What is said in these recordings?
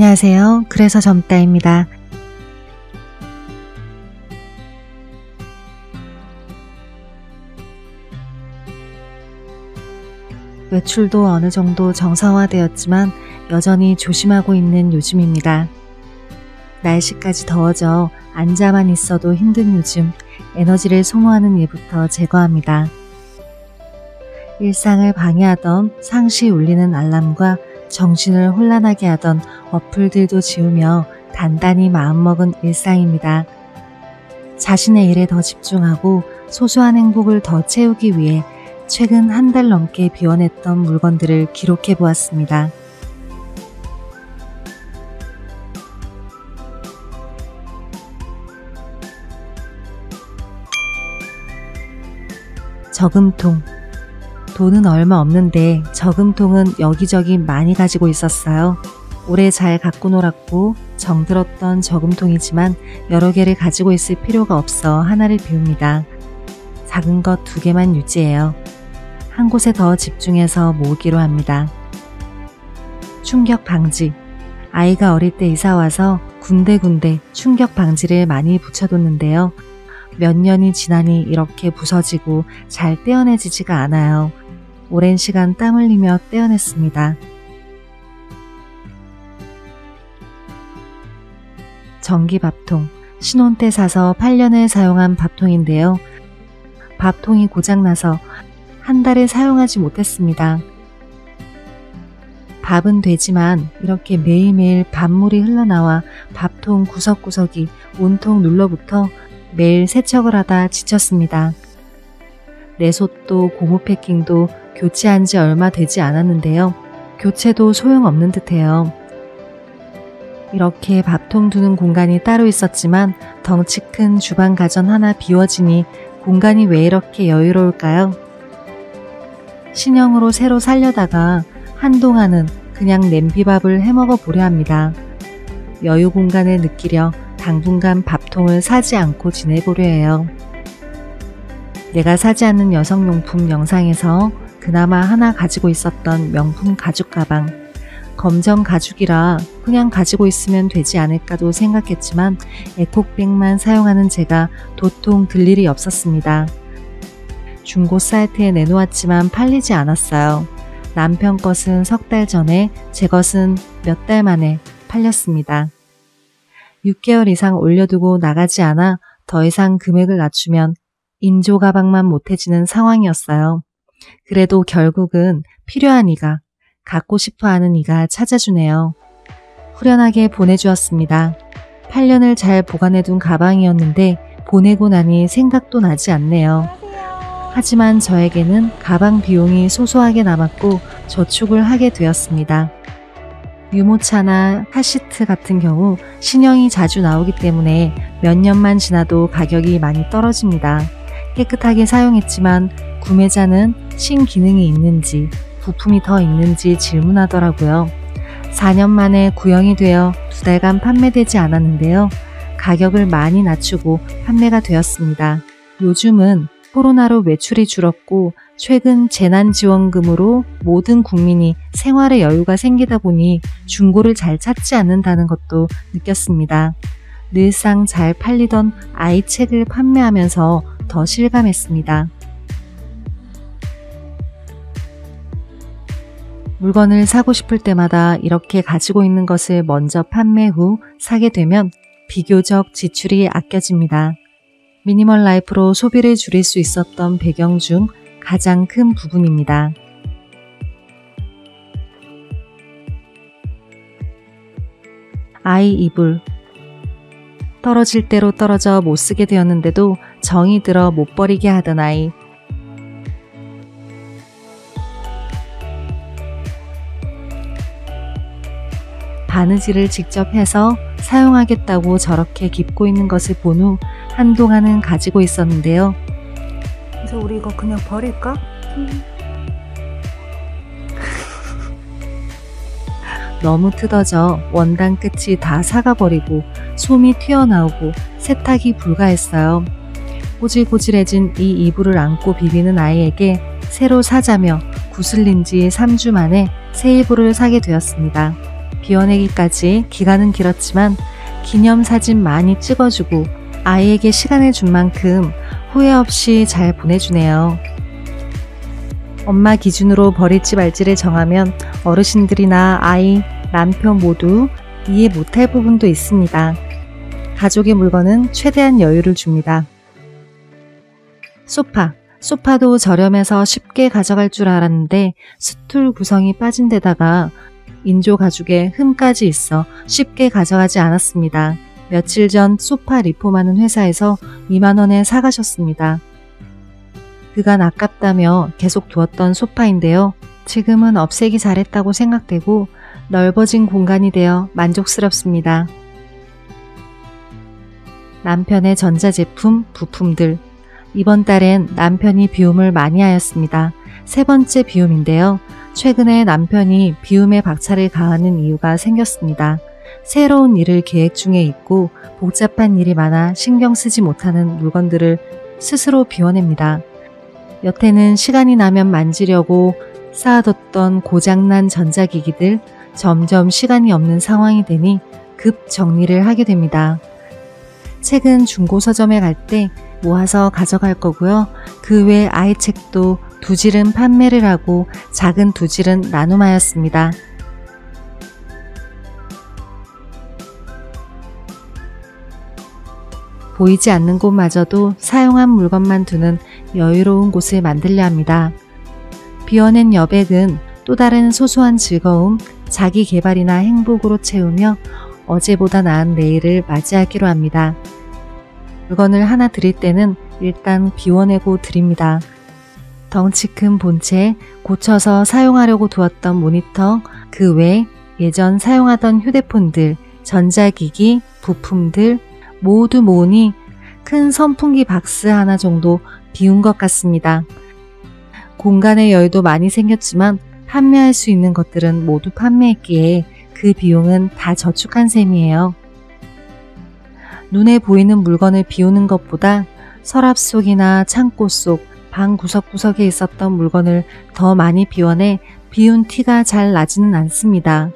안녕하세요. 그래서 젊다입니다. 외출도 어느 정도 정상화되었지만 여전히 조심하고 있는 요즘입니다. 날씨까지 더워져 앉아만 있어도 힘든 요즘, 에너지를 소모하는 일부터 제거합니다. 일상을 방해하던 상시 울리는 알람과 정신을 혼란하게 하던 어플들도 지우며 단단히 마음먹은 일상입니다. 자신의 일에 더 집중하고 소소한 행복을 더 채우기 위해 최근 한 달 넘게 비워냈던 물건들을 기록해 보았습니다. 저금통. 돈은 얼마 없는데 저금통은 여기저기 많이 가지고 있었어요. 오래 잘 갖고 놀았고 정들었던 저금통이지만 여러 개를 가지고 있을 필요가 없어 하나를 비웁니다. 작은 것 2개만 유지해요. 한 곳에 더 집중해서 모으기로 합니다. 충격 방지. 아이가 어릴 때 이사와서 군데군데 충격 방지를 많이 붙여뒀는데요. 몇 년이 지나니 이렇게 부서지고 잘 떼어내지지가 않아요. 오랜 시간 땀 흘리며 떼어냈습니다. 전기 밥통. 신혼 때 사서 8년을 사용한 밥통인데요. 밥통이 고장나서 한 달을 사용하지 못했습니다. 밥은 되지만 이렇게 매일매일 밥물이 흘러나와 밥통 구석구석이 온통 눌러붙어 매일 세척을 하다 지쳤습니다. 내솥도 고무 패킹도 교체한 지 얼마 되지 않았는데요. 교체도 소용없는 듯해요. 이렇게 밥통 두는 공간이 따로 있었지만 덩치 큰 주방 가전 하나 비워지니 공간이 왜 이렇게 여유로울까요? 신형으로 새로 살려다가 한동안은 그냥 냄비밥을 해먹어 보려 합니다. 여유 공간을 느끼려 당분간 밥통을 사지 않고 지내보려 해요. 내가 사지 않는 여성용품 영상에서 그나마 하나 가지고 있었던 명품 가죽 가방. 검정 가죽이라 그냥 가지고 있으면 되지 않을까도 생각했지만 에코백만 사용하는 제가 도통 들 일이 없었습니다. 중고 사이트에 내놓았지만 팔리지 않았어요. 남편 것은 3달 전에, 제 것은 몇 달 만에 팔렸습니다. 6개월 이상 올려두고 나가지 않아 더 이상 금액을 낮추면 인조 가방만 못해지는 상황이었어요. 그래도 결국은 필요한 이가, 갖고 싶어하는 이가 찾아주네요. 후련하게 보내주었습니다. 8년을 잘 보관해둔 가방이었는데 보내고 나니 생각도 나지 않네요. 하지만 저에게는 가방 비용이 소소하게 남았고 저축을 하게 되었습니다. 유모차나 카시트 같은 경우 신형이 자주 나오기 때문에 몇 년만 지나도 가격이 많이 떨어집니다. 깨끗하게 사용했지만 구매자는 신기능이 있는지 부품이 더 있는지 질문하더라고요. 4년 만에 구형이 되어 2달간 판매되지 않았는데요. 가격을 많이 낮추고 판매가 되었습니다. 요즘은 코로나로 외출이 줄었고 최근 재난지원금으로 모든 국민이 생활에 여유가 생기다 보니 중고를 잘 찾지 않는다는 것도 느꼈습니다. 늘상 잘 팔리던 아이책을 판매하면서 더 실감했습니다. 물건을 사고 싶을 때마다 이렇게 가지고 있는 것을 먼저 판매 후 사게 되면 비교적 지출이 아껴집니다. 미니멀 라이프로 소비를 줄일 수 있었던 배경 중 가장 큰 부분입니다. 아이 이불. 떨어질 대로 떨어져 못 쓰게 되었는데도 정이 들어 못 버리게 하던 아이. 바느질을 직접 해서 사용하겠다고 저렇게 깁고 있는 것을 본 후 한동안은 가지고 있었는데요. 그래서 우리 이거 그냥 버릴까? 너무 뜯어져 원단 끝이 다 사가버리고 솜이 튀어나오고 세탁이 불가했어요. 꼬질꼬질해진 이 이불을 안고 비비는 아이에게 새로 사자며 구슬린 지 3주 만에 새 이불을 사게 되었습니다. 비워내기까지 기간은 길었지만 기념사진 많이 찍어주고 아이에게 시간을 준 만큼 후회 없이 잘 보내주네요. 엄마 기준으로 버릴지 말지를 정하면 어르신들이나 아이, 남편 모두 이해 못할 부분도 있습니다. 가족의 물건은 최대한 여유를 줍니다. 소파도 저렴해서 쉽게 가져갈 줄 알았는데 스툴 구성이 빠진 데다가 인조 가죽에 흠까지 있어 쉽게 가져가지 않았습니다. 며칠 전 소파 리폼하는 회사에서 2만원에 사가셨습니다. 그간 아깝다며 계속 두었던 소파인데요. 지금은 없애기 잘했다고 생각되고 넓어진 공간이 되어 만족스럽습니다. 남편의 전자제품, 부품들. 이번 달엔 남편이 비움을 많이 하였습니다. 세 번째 비움인데요. 최근에 남편이 비움에 박차를 가하는 이유가 생겼습니다. 새로운 일을 계획 중에 있고 복잡한 일이 많아 신경 쓰지 못하는 물건들을 스스로 비워냅니다. 여태는 시간이 나면 만지려고 쌓아뒀던 고장난 전자기기들, 점점 시간이 없는 상황이 되니 급 정리를 하게 됩니다. 책은 중고서점에 갈 때 모아서 가져갈 거고요. 그 외 아이 책도 두 질은 판매를 하고 작은 두 질은 나눔하였습니다. 보이지 않는 곳마저도 사용한 물건만 두는 여유로운 곳을 만들려 합니다. 비워낸 여백은 또 다른 소소한 즐거움, 자기 개발이나 행복으로 채우며 어제보다 나은 내일을 맞이하기로 합니다. 물건을 하나 드릴 때는 일단 비워내고 드립니다. 덩치 큰 본체, 고쳐서 사용하려고 두었던 모니터, 그 외 예전 사용하던 휴대폰들, 전자기기, 부품들 모두 모으니 큰 선풍기 박스 하나 정도 비운 것 같습니다. 공간의 여유도 많이 생겼지만 판매할 수 있는 것들은 모두 판매했기에 그 비용은 다 저축한 셈이에요. 눈에 보이는 물건을 비우는 것보다 서랍 속이나 창고 속, 방 구석구석에 있었던 물건을 더 많이 비워내 비운 티가 잘 나지는 않습니다.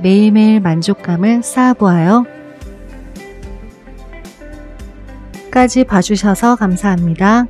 매일매일 만족감을 쌓아보아요. 끝까지 봐주셔서 감사합니다.